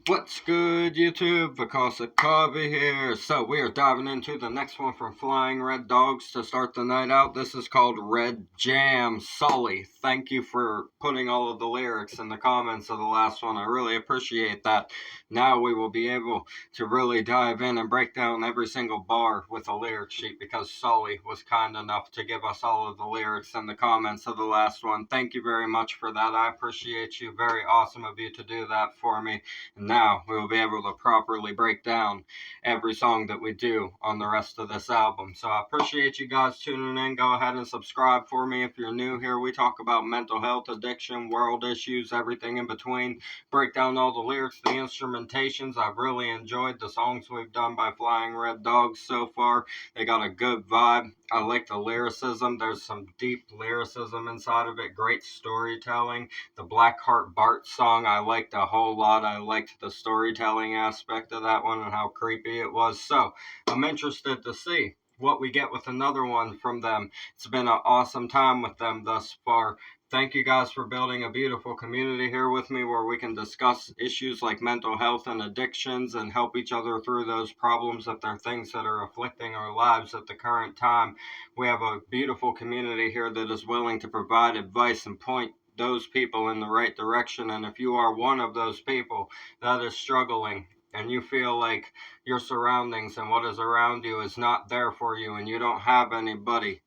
What's good, YouTube? Because of Covey here. So we are diving into the next one from Flying Red Dogs to start the night out. This is called Red Jam. Sully, thank you for putting all of the lyrics in the comments of the last one. I really appreciate that. Now we will be able to really dive in and break down every single bar with a lyric sheet because Sully was kind enough to give us all of the lyrics in the comments of the last one. Thank you very much for that. I appreciate you. Very awesome of you to do that for me. And now we will be able to properly break down every song that we do on the rest of this album. So I appreciate you guys tuning in. Go ahead and subscribe for me if you're new here. We talk about mental health, addiction, world issues, everything in between. Break down all the lyrics, the instrumentations. I've really enjoyed the songs we've done by Flying Red Dogs so far. They got a good vibe. I like the lyricism. There's some deep lyricism inside of it. Great storytelling. The Blackheart Bart song I liked a whole lot. I liked the storytelling aspect of that one and how creepy it was. So I'm interested to see what we get with another one from them. It's been an awesome time with them thus far. Thank you guys for building a beautiful community here with me where we can discuss issues like mental health and addictions and help each other through those problems if they're things that are afflicting our lives at the current time. We have a beautiful community here that is willing to provide advice and point those people in the right direction. And if you are one of those people that is struggling and you feel like your surroundings and what is around you is not there for you and you don't have anybody,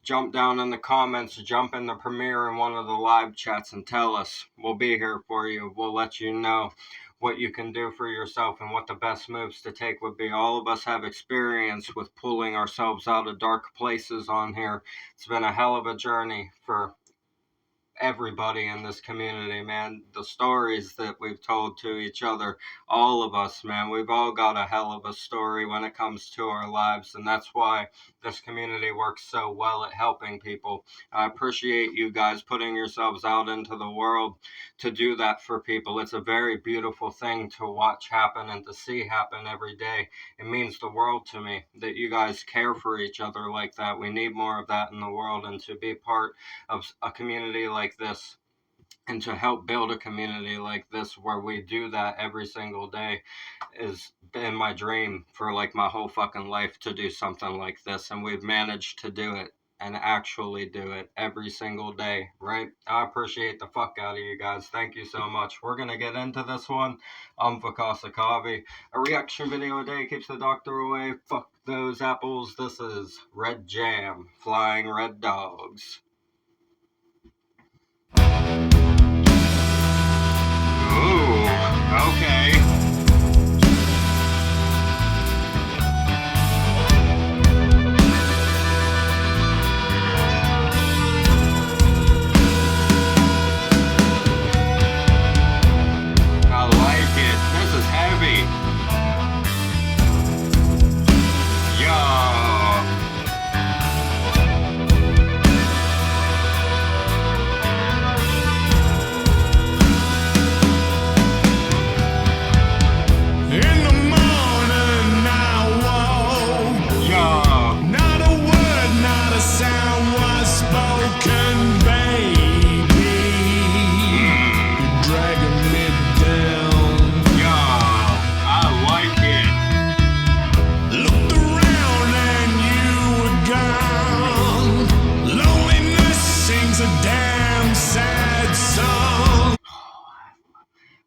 jump down in the comments, jump in the premiere in one of the live chats and tell us. We'll be here for you. We'll let you know what you can do for yourself and what the best moves to take would be. All of us have experience with pulling ourselves out of dark places on here. It's been a hell of a journey for everybody in this community, man. The stories that we've told to each other, all of us, man, we've all got a hell of a story when it comes to our lives, and that's why this community works so well at helping people. I appreciate you guys putting yourselves out into the world to do that for people. It's a very beautiful thing to watch happen and to see happen every day. It means the world to me that you guys care for each other like that. We need more of that in the world, and to be part of a community like this and to help build a community like this where we do that every single day is been my dream for like my whole fucking life, to do something like this, and we've managed to do it and actually do it every single day, right? I appreciate the fuck out of you guys. Thank you so much. We're gonna get into this one. I'm Vakasa Kavi. A reaction video a day keeps the doctor away. Fuck those apples. This is Red Jam, Flying Red Dogs. Ooh, okay. I like it. This is heavy. Yo.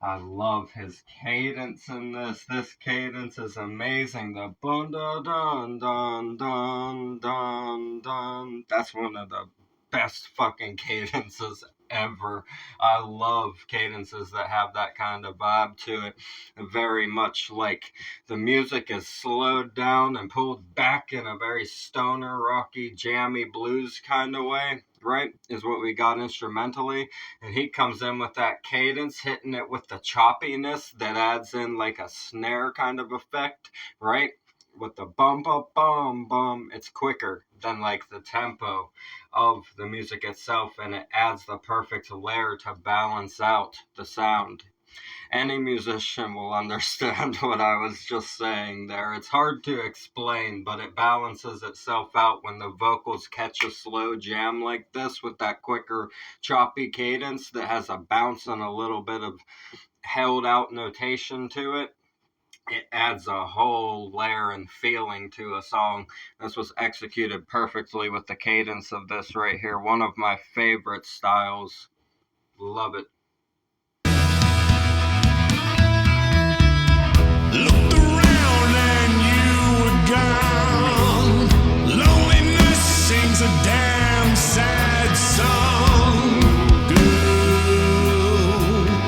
I love his cadence in this. This cadence is amazing. The bun dun dun dun dun dun dun. That's one of the best fucking cadences ever. I love cadences that have that kind of vibe to it. Very much like the music is slowed down and pulled back in a very stoner, rocky, jammy blues kind of way, right? Is what we got instrumentally. And he comes in with that cadence, hitting it with the choppiness that adds in like a snare kind of effect, right? With the bum bum bum bum, it's quicker than like the tempo of the music itself, and it adds the perfect layer to balance out the sound. Any musician will understand what I was just saying there. It's hard to explain, but it balances itself out when the vocals catch a slow jam like this with that quicker, choppy cadence that has a bounce and a little bit of held out notation to it, it adds a whole layer and feeling to a song. This was executed perfectly with the cadence of this right here. One of my favorite styles. Love it. Looked around and you were gone. Loneliness sings a damn sad song. Girl,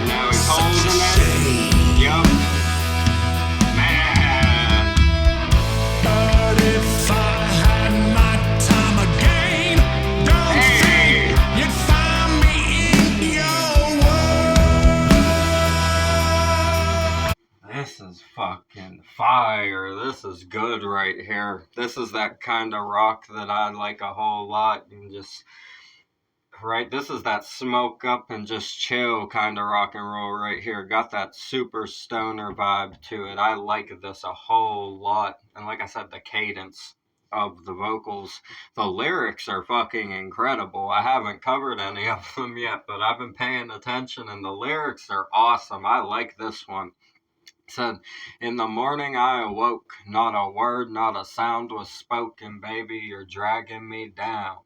Now he's such a holding it. shame. Yup. Man. But if I had my time again, don't think you'd find me in your world. This is fucking fire. This is good right here. This is that kind of rock that I like a whole lot. And just, right, this is that smoke up and just chill kind of rock and roll right here. Got that super stoner vibe to it. I like this a whole lot. And like I said, the cadence of the vocals, the lyrics are fucking incredible. I haven't covered any of them yet, but I've been paying attention and the lyrics are awesome. I like this one. Said, in the morning I awoke, not a word, not a sound was spoken, baby, you're dragging me down.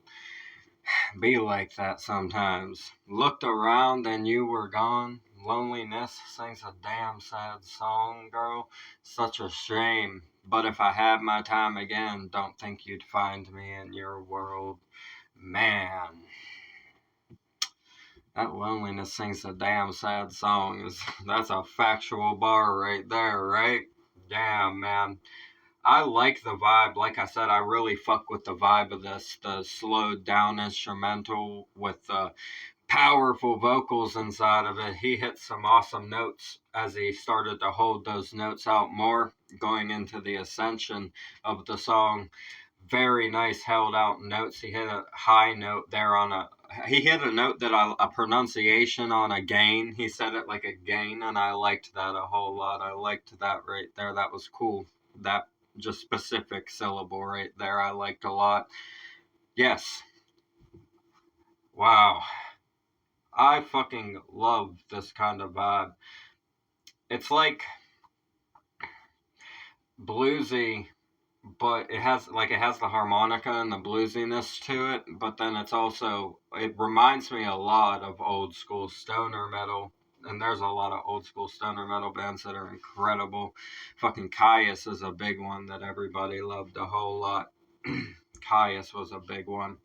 Be like that sometimes. Looked around and you were gone. Loneliness sings a damn sad song, girl. Such a shame. But if I had my time again, don't think you'd find me in your world. Man. That loneliness sings a damn sad song. That's a factual bar right there, right? Damn, man. I like the vibe. Like I said, I really fuck with the vibe of this. The slowed down instrumental with the powerful vocals inside of it. He hit some awesome notes as he started to hold those notes out more, going into the ascension of the song. Very nice held out notes. He hit a high note there he hit a note that a pronunciation on a gain. He said it like a gain, and I liked that a whole lot. I liked that right there. That was cool. That just specific syllable right there I liked a lot. Yes. Wow. I fucking love this kind of vibe. It's like bluesy, but it has the harmonica and the bluesiness to it, but then it reminds me a lot of old school stoner metal. And there's a lot of old school stoner metal bands that are incredible. Fucking Caius is a big one that everybody loved a whole lot. Caius was a big one.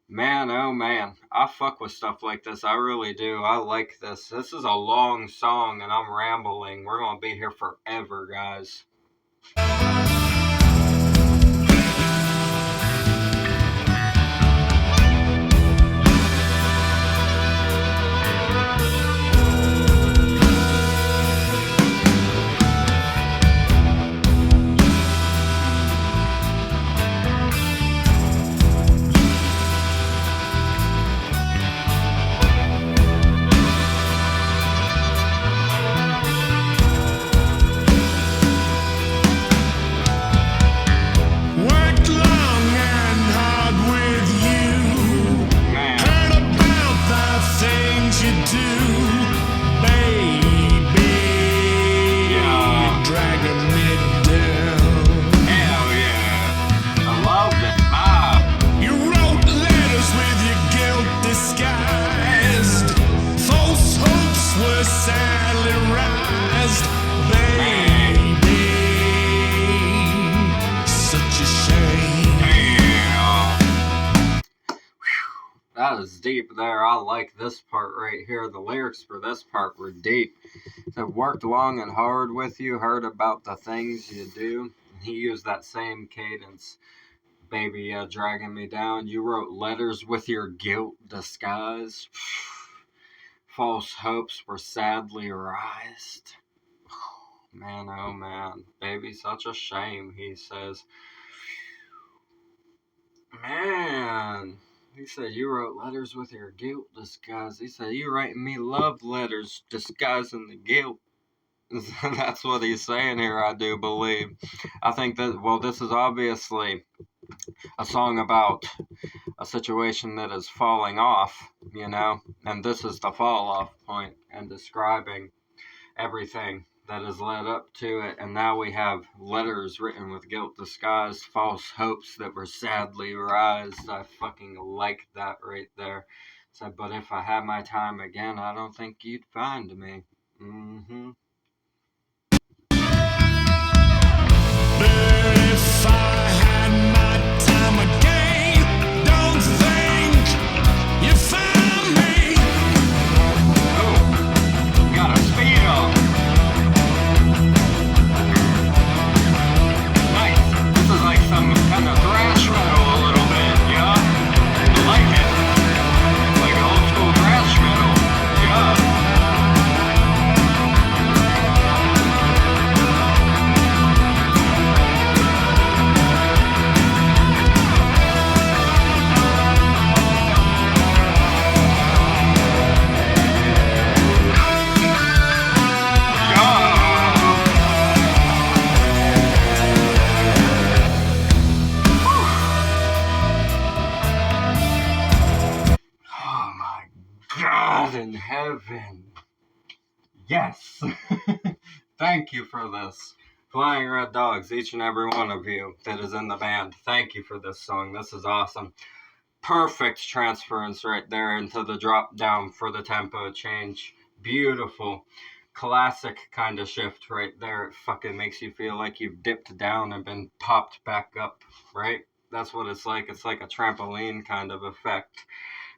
Man, oh man, I fuck with stuff like this. I really do. I like this. This is a long song and I'm rambling. We're gonna be here forever, guys. Worked long and hard with you. Man. Heard about the things you do, baby. Yeah. You're dragging me down. Hell yeah. I love this vibe. You wrote letters with your guilt disguised. False hopes were sadly raised, baby. Such a shame. That is deep there. I like this part right here. The lyrics for this part were deep. I've worked long and hard with you, heard about the things you do. He used that same cadence. Baby, dragging me down. You wrote letters with your guilt disguised. False hopes were sadly raised. Man, oh man. Baby, such a shame, he says. Man. He said, you wrote letters with your guilt disguised. He said, you writing me love letters disguising the guilt. That's what he's saying here, I do believe. I think that, well, this is obviously a song about a situation that is falling off, and this is the fall off point and describing everything that has led up to it. And now we have letters written with guilt disguised, false hopes that were sadly realized. I fucking like that right there. Said, but if I had my time again, I don't think you'd find me. Mm-hmm. But if I had my time again, don't think you found me. Oh, got a speed on. Nice. This is like some kind of thrash metal a little bit, yeah? I like it. Like old school thrash metal, yeah. Oh my God in heaven. Yes. Thank you for this. Flying Red Dogs, each and every one of you that is in the band. Thank you for this song. This is awesome. Perfect transference right there into the drop down for the tempo change. Beautiful. Classic kind of shift right there. It fucking makes you feel like you've dipped down and been popped back up, right? That's what it's like. It's like a trampoline kind of effect.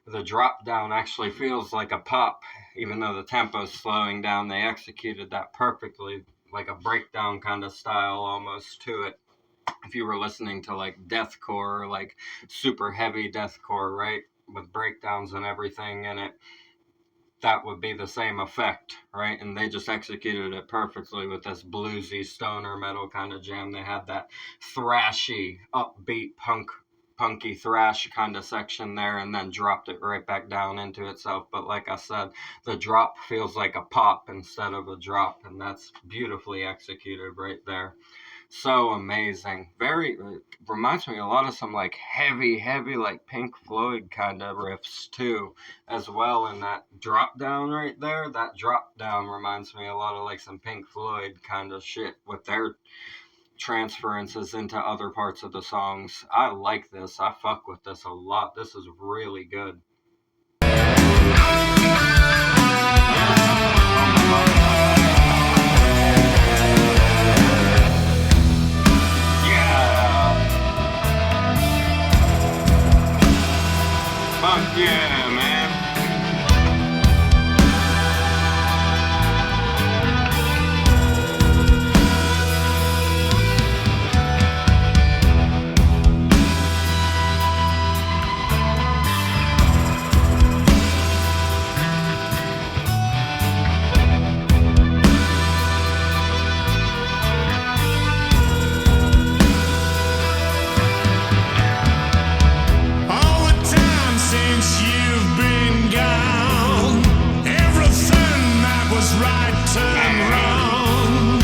The drop down actually feels like a pop, even though the tempo's slowing down. They executed that perfectly, like a breakdown kind of style almost to it. If you were listening to like deathcore, like super heavy deathcore, right, with breakdowns and everything in it, that would be the same effect, right? And they just executed it perfectly with this bluesy stoner metal kind of jam. They had that thrashy, upbeat punky thrash kind of section there, and then dropped it right back down into itself. But like I said, the drop feels like a pop instead of a drop, and that's beautifully executed right there. So amazing. Very reminds me a lot of some like heavy like Pink Floyd kind of riffs too, as well. And that drop down right there, that drop down reminds me a lot of like some Pink Floyd kind of shit with their transferences into other parts of the songs. I like this. I fuck with this a lot. This is really good. Fuck yeah, man. All the time since you've been gone, everything that was right turned wrong.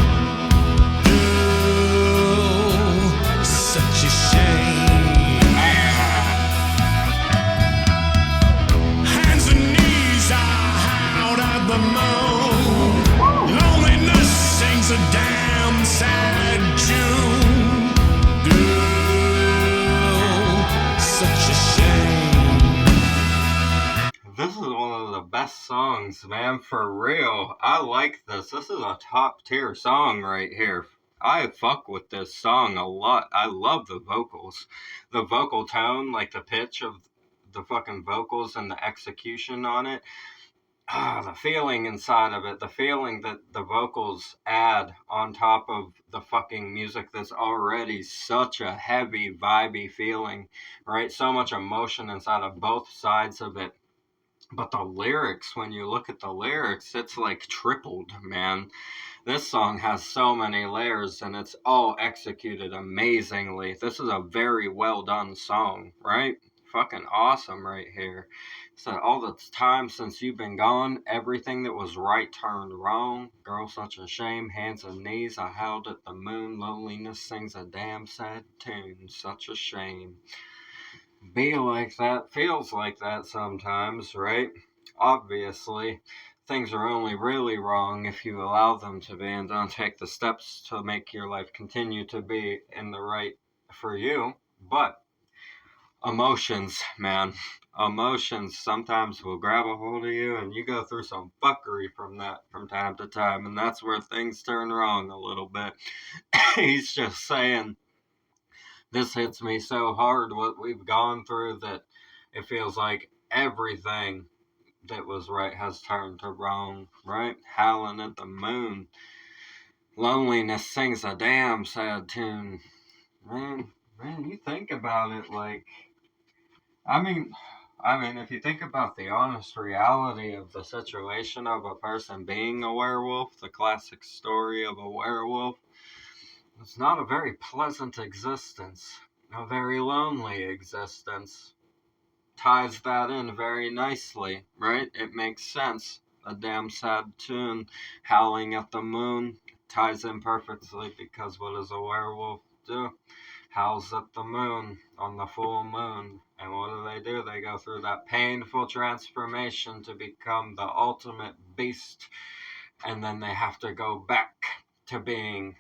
Oh, such a shame. Hands and knees are out at the moon. Loneliness sings a damn sad tune. Oh, such a shame. This is one of the best songs, man, for real. I like this. This is a top tier song right here. I fuck with this song a lot. I love the vocals. The vocal tone, like the pitch of the fucking vocals and the execution on it. The feeling inside of it, the feeling that the vocals add on top of the fucking music that's already such a heavy, vibey feeling, right? So much emotion inside of both sides of it. But the lyrics, when you look at the lyrics, it's like tripled, man. This song has so many layers and it's all executed amazingly. This is a very well done song, right? Fucking awesome right here. So all the time since you've been gone, everything that was right turned wrong. Girl, such a shame. Hands and knees, I howled at the moon. Loneliness sings a damn sad tune. Such a shame. Be like that, feels like that sometimes, right? Obviously. things are only really wrong if you allow them to be and don't take the steps to make your life continue to be in the right for you. But emotions, man. Emotions sometimes will grab a hold of you and you go through some fuckery from that from time to time, and that's where things turn wrong a little bit. He's just saying, this hits me so hard what we've gone through that it feels like everything that was right has turned to wrong, right? Howling at the moon. Loneliness sings a damn sad tune. Man, you think about it, like, I mean, if you think about the honest reality of the situation of a person being a werewolf, the classic story of a werewolf, it's not a very pleasant existence, a very lonely existence. Ties that in very nicely, right? It makes sense. A damn sad tune, howling at the moon, ties in perfectly because what does a werewolf do? Howls at the moon on the full moon. And what do? They go through that painful transformation to become the ultimate beast. And then they have to go back to being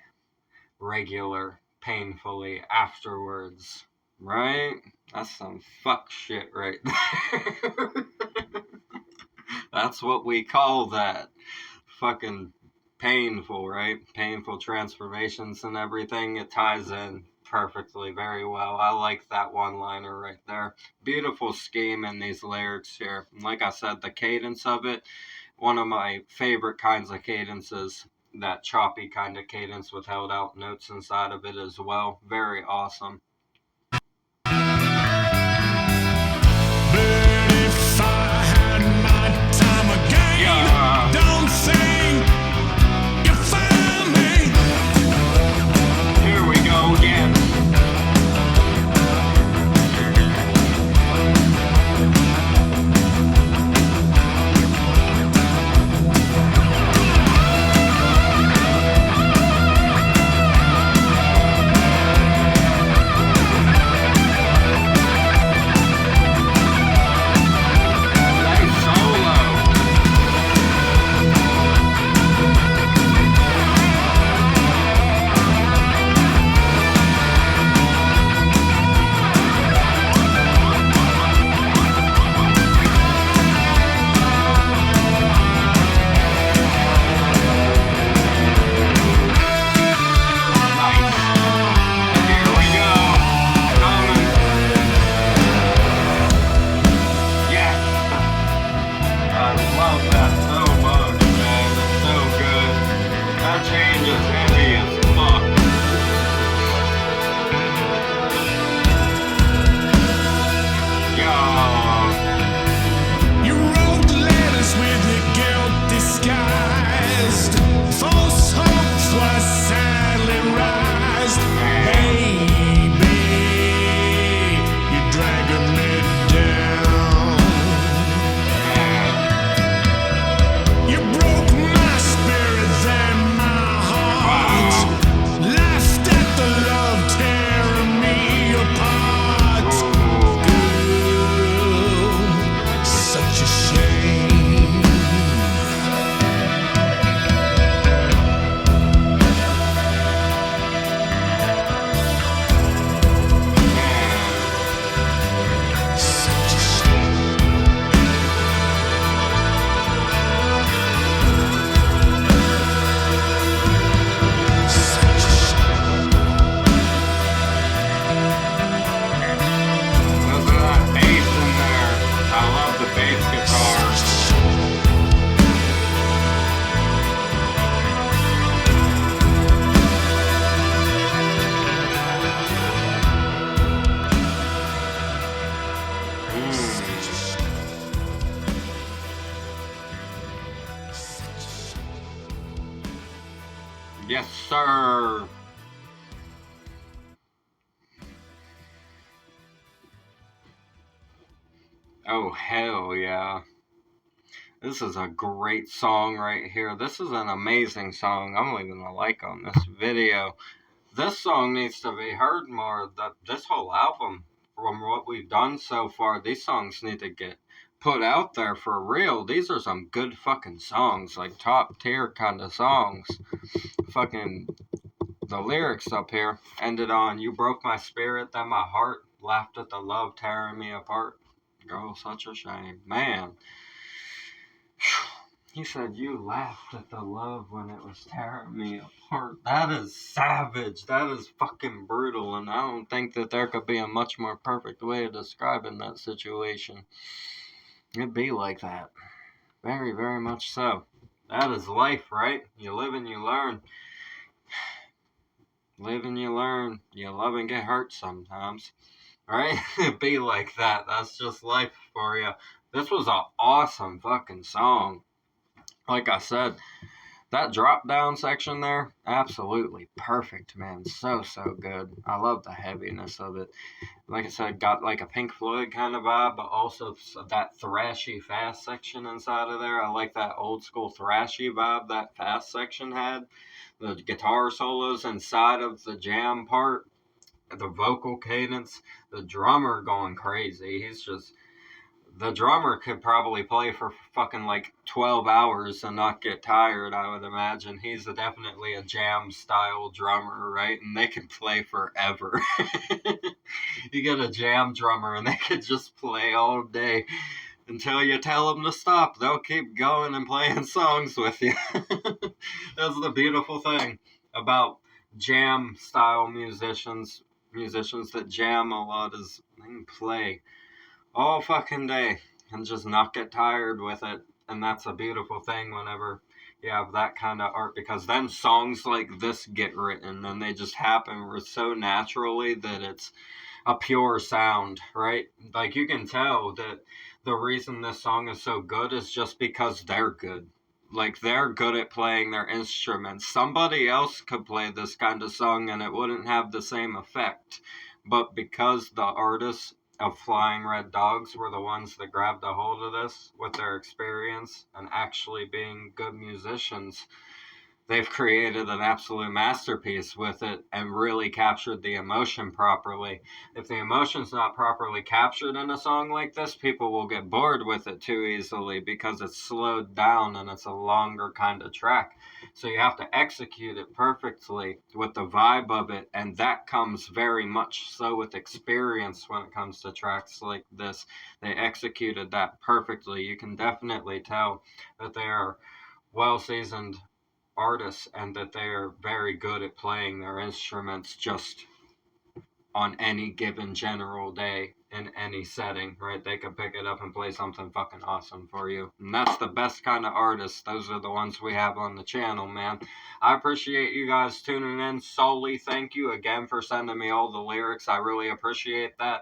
regular painfully afterwards. Right? That's some fuck shit right there. That's what we call that. Fucking painful, right? Painful transformations and everything. It ties in perfectly, very well. I like that one liner right there. Beautiful scheme in these lyrics here. Like I said, the cadence of it, one of my favorite kinds of cadences. That choppy kind of cadence with held out notes inside of it as well. Very awesome. But if I had my time again, don't think you'll find me. Here we go again. Yes, sir. Oh, hell yeah. This is a great song right here. This is an amazing song. I'm leaving a like on this video. This song needs to be heard more. This whole album, from what we've done so far, these songs need to get put out there for real. These are some good fucking songs, like top tier kind of songs. Fucking the lyrics up here ended on "You broke my spirit, then my heart laughed at the love tearing me apart." Girl, such a shame, man. He said, "You laughed at the love when it was tearing me apart." That is savage. That is fucking brutal. And I don't think that there could be a much more perfect way of describing that situation. It'd be like that. Very, very much so. That is life, right? You live and you learn. Live and you learn. You love and get hurt sometimes. Right? It'd be like that. That's just life for you. This was an awesome fucking song. Like I said, that drop down section there, absolutely perfect, man. So good. I love the heaviness of it. Like I said, got like a Pink Floyd kind of vibe, but also that thrashy fast section inside of there. I like that old school thrashy vibe that fast section had. The guitar solos inside of the jam part, the vocal cadence, the drummer going crazy. The drummer could probably play for fucking like 12 hours and not get tired, I would imagine. He's definitely a jam style drummer, right? And they can play forever. You get a jam drummer and they could just play all day until you tell them to stop. They'll keep going and playing songs with you. That's the beautiful thing about jam style musicians that jam a lot, is they can play all fucking day and just not get tired with it. And that's a beautiful thing whenever you have that kind of art, because then songs like this get written and they just happen so naturally that it's a pure sound, right? Like you can tell that the reason this song is so good is just because they're good. Like they're good at playing their instruments. Somebody else could play this kind of song and it wouldn't have the same effect. But because the artists of Flying Red Dogs were the ones that grabbed a hold of this with their experience and actually being good musicians, they've created an absolute masterpiece with it and really captured the emotion properly. If the emotion's not properly captured in a song like this, people will get bored with it too easily because it's slowed down and it's a longer kind of track. So you have to execute it perfectly with the vibe of it, and that comes very much so with experience when it comes to tracks like this. They executed that perfectly. You can definitely tell that they are well-seasoned artists and that they are very good at playing their instruments just on any given general day in any setting, right? They could pick it up and play something fucking awesome for you. And that's the best kind of artists. Those are the ones we have on the channel, man. I appreciate you guys tuning in. Solely thank you again for sending me all the lyrics. I really appreciate that.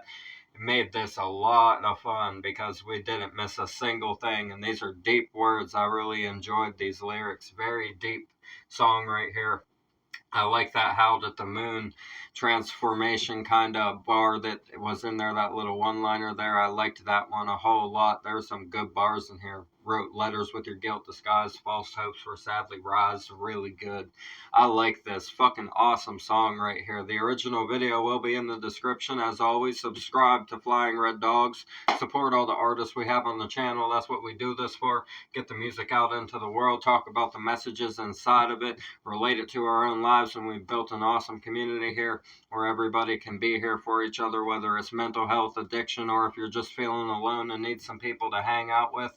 It made this a lot of fun because we didn't miss a single thing, and these are deep words. I really enjoyed these lyrics. Very deep song right here. I like that Howled at the Moon transformation kind of bar that was in there, that little one-liner there. I liked that one a whole lot. There's some good bars in here. Wrote letters with your guilt disguised, false hopes were sadly rise. Really good. I like this. Fucking awesome song right here. The original video will be in the description. As always, subscribe to Flying Red Dogs. Support all the artists we have on the channel. That's what we do this for. Get the music out into the world. Talk about the messages inside of it. Relate it to our own lives. And we've built an awesome community here where everybody can be here for each other, whether it's mental health, addiction, or if you're just feeling alone and need some people to hang out with.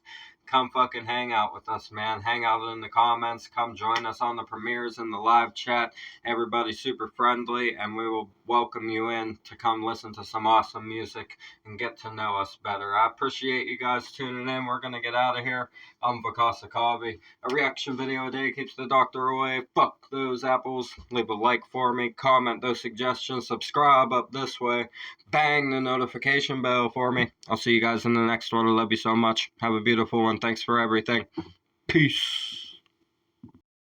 Come fucking hang out with us, man. Hang out in the comments. Come join us on the premieres in the live chat. Everybody's super friendly, and we will welcome you in to come listen to some awesome music and get to know us better. I appreciate you guys tuning in. We're going to get out of here. I'm Vakasa Kavi. A reaction video a day keeps the doctor away. Fuck those apples. Leave a like for me. Comment those suggestions. Subscribe up this way. Bang the notification bell for me. I'll see you guys in the next one. I love you so much. Have a beautiful one. Thanks for everything. Peace.